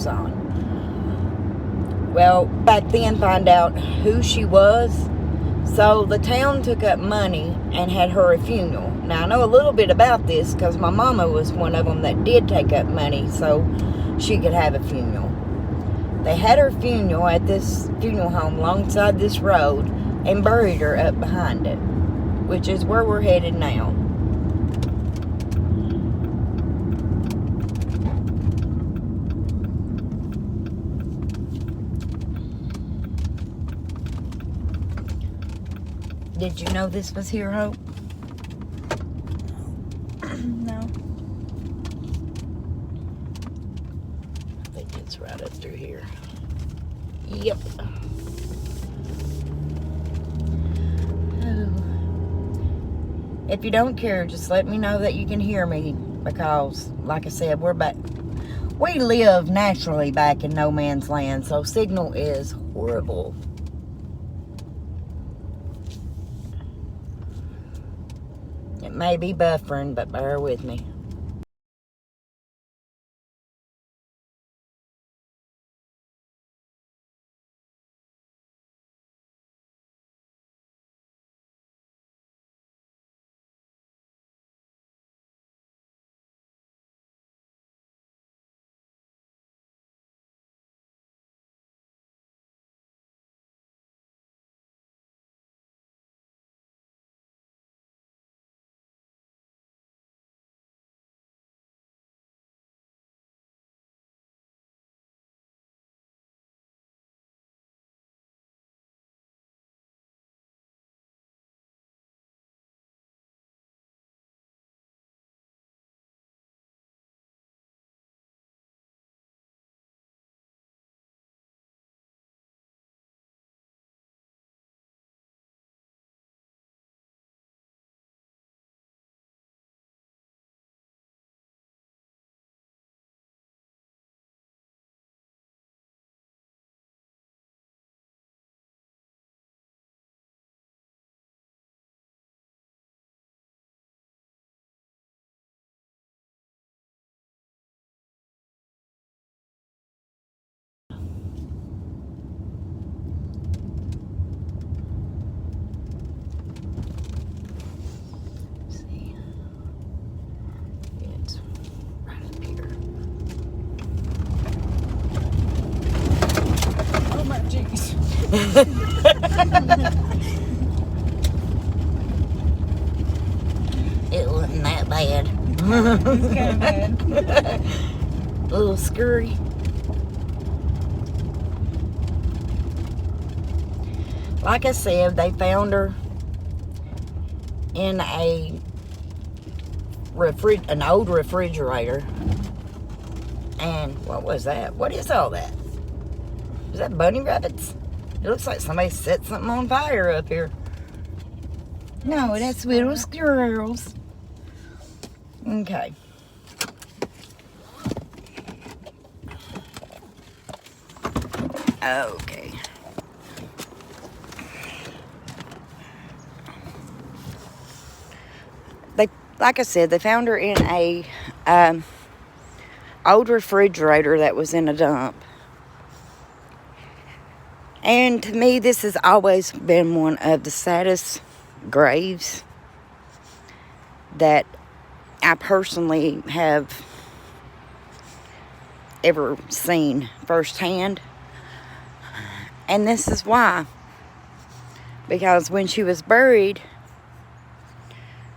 goes on. Well, back then, find out who she was. So the town took up money and had her a funeral. Now, I know a little bit about this because my mama was one of them that did take up money so she could have a funeral. They had her funeral at this funeral home alongside this road and buried her up behind it, which is where we're headed now. Did you know this was here, Hope? No. I think it's right up through here. Yep. Oh. If you don't care, just let me know that you can hear me, because, like I said, we're back. We live naturally back in no man's land, so signal is horrible. It may be buffering, but bear with me. See, it's right up here. Oh my jeez. It wasn't that bad. It's kind of bad. A little scurry. Like I said, they found her in an old refrigerator. And what was that? What is all that? Is that bunny rabbits? It looks like somebody set something on fire up here. No, that's little squirrels. Okay. Okay. Like I said, they found her in a old refrigerator that was in a dump. And to me, this has always been one of the saddest graves that I personally have ever seen firsthand. And this is why. Because when she was buried,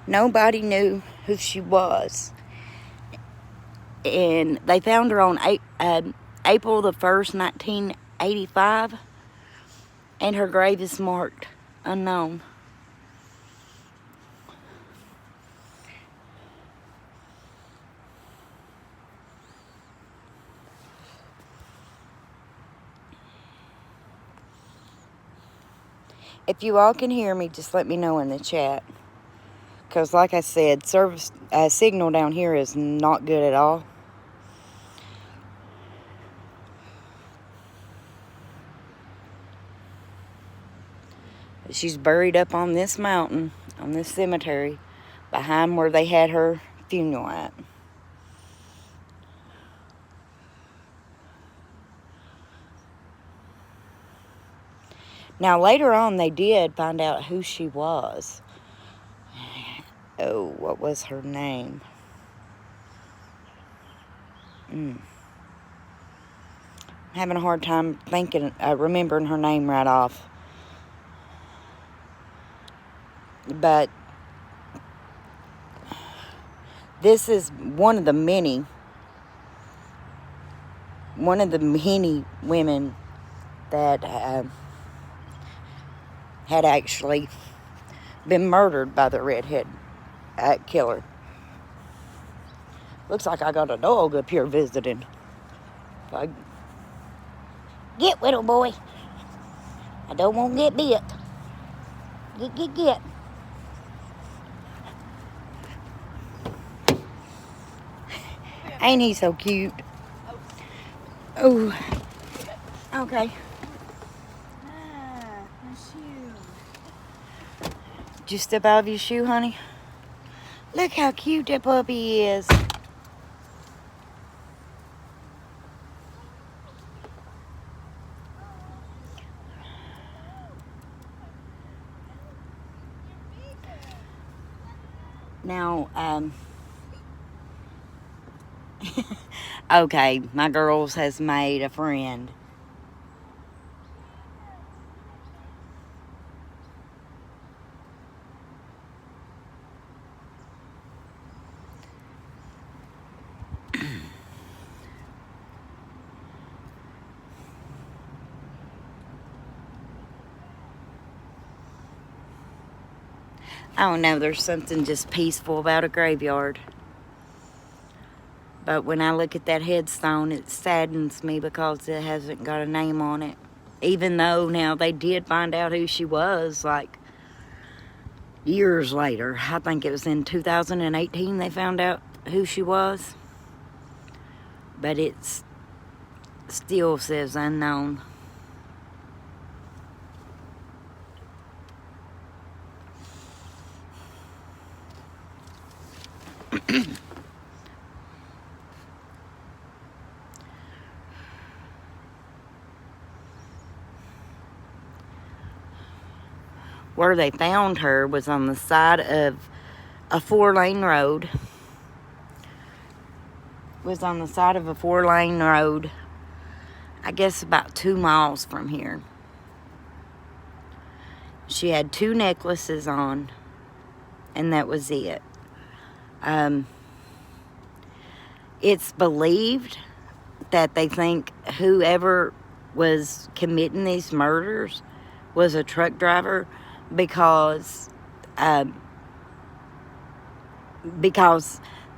nobody knew who she was. And they found her on April the 1st, 1985. And her grave is marked unknown. If you all can hear me, just let me know in the chat. Because like I said, service signal down here is not good at all. She's buried up on this mountain, on this cemetery, behind where they had her funeral at. Now, later on, they did find out who she was. Oh, what was her name? Having a hard time remembering her name right off. But this is one of the many women that had actually been murdered by the redhead killer. Looks like I got a dog up here visiting. Get, little boy. I don't want to get bit. Get. Ain't he so cute? Oh. Okay. My shoe. Did you step out of your shoe, honey? Look how cute that puppy is. Now, okay, my girls has made a friend. I don't know, there's something just peaceful about a graveyard. But when I look at that headstone, it saddens me because it hasn't got a name on it. Even though now they did find out who she was, like, years later. I think it was in 2018 they found out who she was. But it still says unknown. Where they found her was on the side of a 4-lane road. I guess about 2 miles from here. She had 2 necklaces on, and that was it. It's believed that they think whoever was committing these murders was a truck driver because the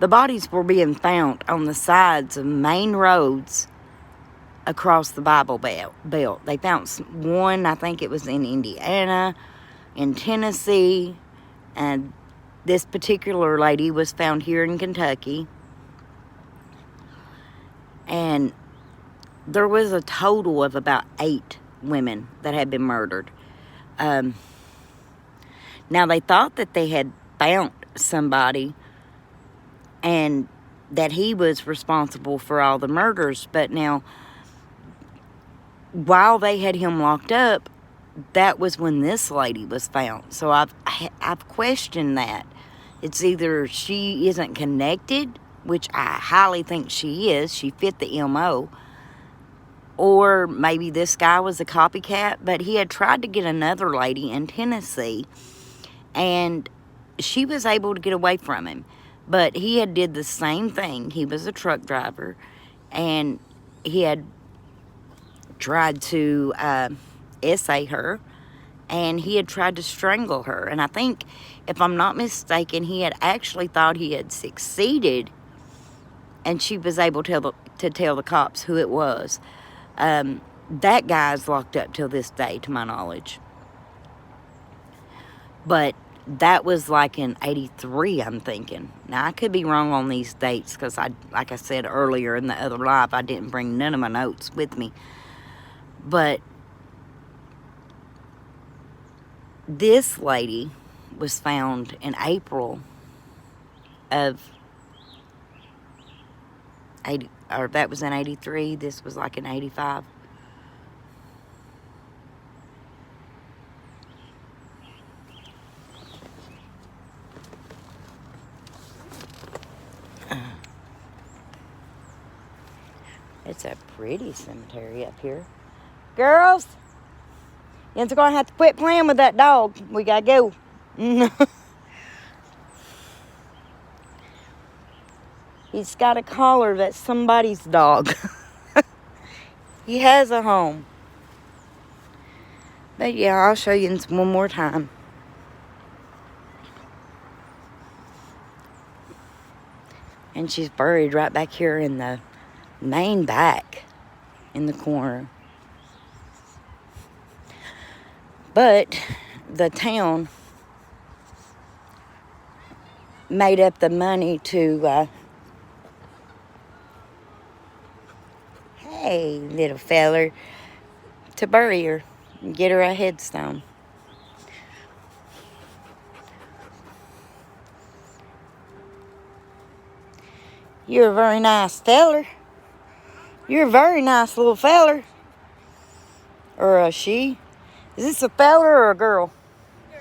bodies were being found on the sides of main roads across the Bible Belt. They found one, I think it was in Indiana, in Tennessee, and this particular lady was found here in Kentucky. And there was a total of about 8 women that had been murdered. Now, they thought that they had found somebody and that he was responsible for all the murders. But now, while they had him locked up, that was when this lady was found. So I've questioned that. It's either she isn't connected, which I highly think she is. She fit the MO. Or maybe this guy was a copycat, but he had tried to get another lady in Tennessee, and she was able to get away from him. But he had did the same thing. He was a truck driver, and he had tried to essay her, and he had tried to strangle her. And I think, if I'm not mistaken, he had actually thought he had succeeded, and she was able to tell the cops who it was. That guy's locked up till this day, to my knowledge. But that was like in 83, I'm thinking. Now, I could be wrong on these dates because, like I said earlier in the other live, I didn't bring none of my notes with me. But this lady was found in April of 80, or that was in 83. This was like in 85. a pretty cemetery up here. Girls, you're going to have to quit playing with that dog. We got to go. He's got a collar that's somebody's dog. He has a home. But yeah, I'll show you one more time. And she's buried right back here in the main back in the corner. But the town made up the money to, hey, little feller, to bury her and get her a headstone. You're a very nice feller. You're a very nice little feller. Or a she. Is this a feller or a girl? Girl.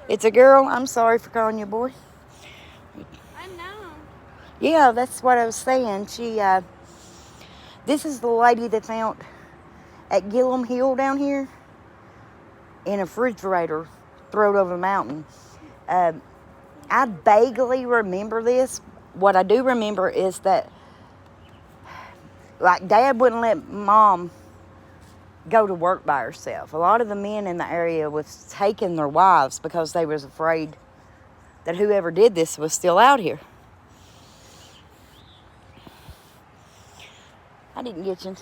It's a girl? I'm sorry for calling you a boy. I know. Yeah, that's what I was saying. This is the lady they found at Gillum Hill down here in a refrigerator thrown over the mountain. I vaguely remember this. What I do remember is that, like, Dad wouldn't let Mom go to work by herself. A lot of the men in the area was taking their wives because they was afraid that whoever did this was still out here. I didn't get you.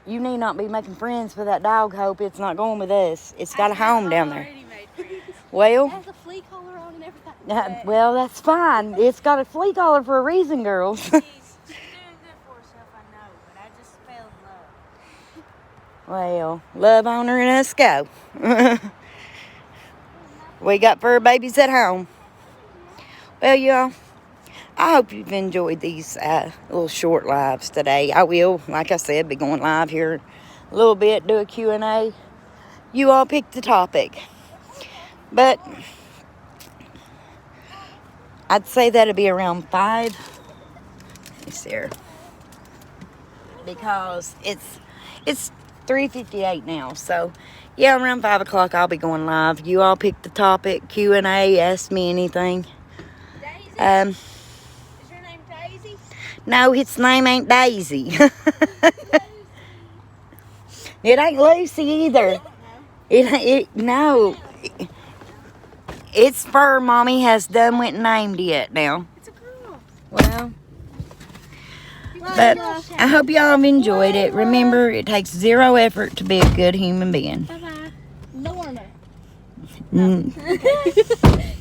You need not be making friends with that dog, Hope. It's not going with us. It's got a home down there. Well, It has a flea collar on and everything. well, that's fine. It's got a flea collar for a reason, girls. She's doing good for herself, I know, but I just fell in love. Well, love on her and us go. We got fur babies at home. Well, y'all, I hope you've enjoyed these little short lives today. I will, like I said, be going live here a little bit, do a Q&A. You all pick the topic. But I'd say that'll be around 5. Let me see here. Because it's 3:58 now. So, yeah, around 5 o'clock I'll be going live. You all pick the topic, Q&A, ask me anything. Daisy? Is your name Daisy? No, its name ain't Daisy. It ain't Lucy either. No. It's fur Mommy has done went and named it now. It's a girl. Well, but I hope y'all have enjoyed it. Remember, it takes 0 effort to be a good human being. Bye-bye. Norma. Mm.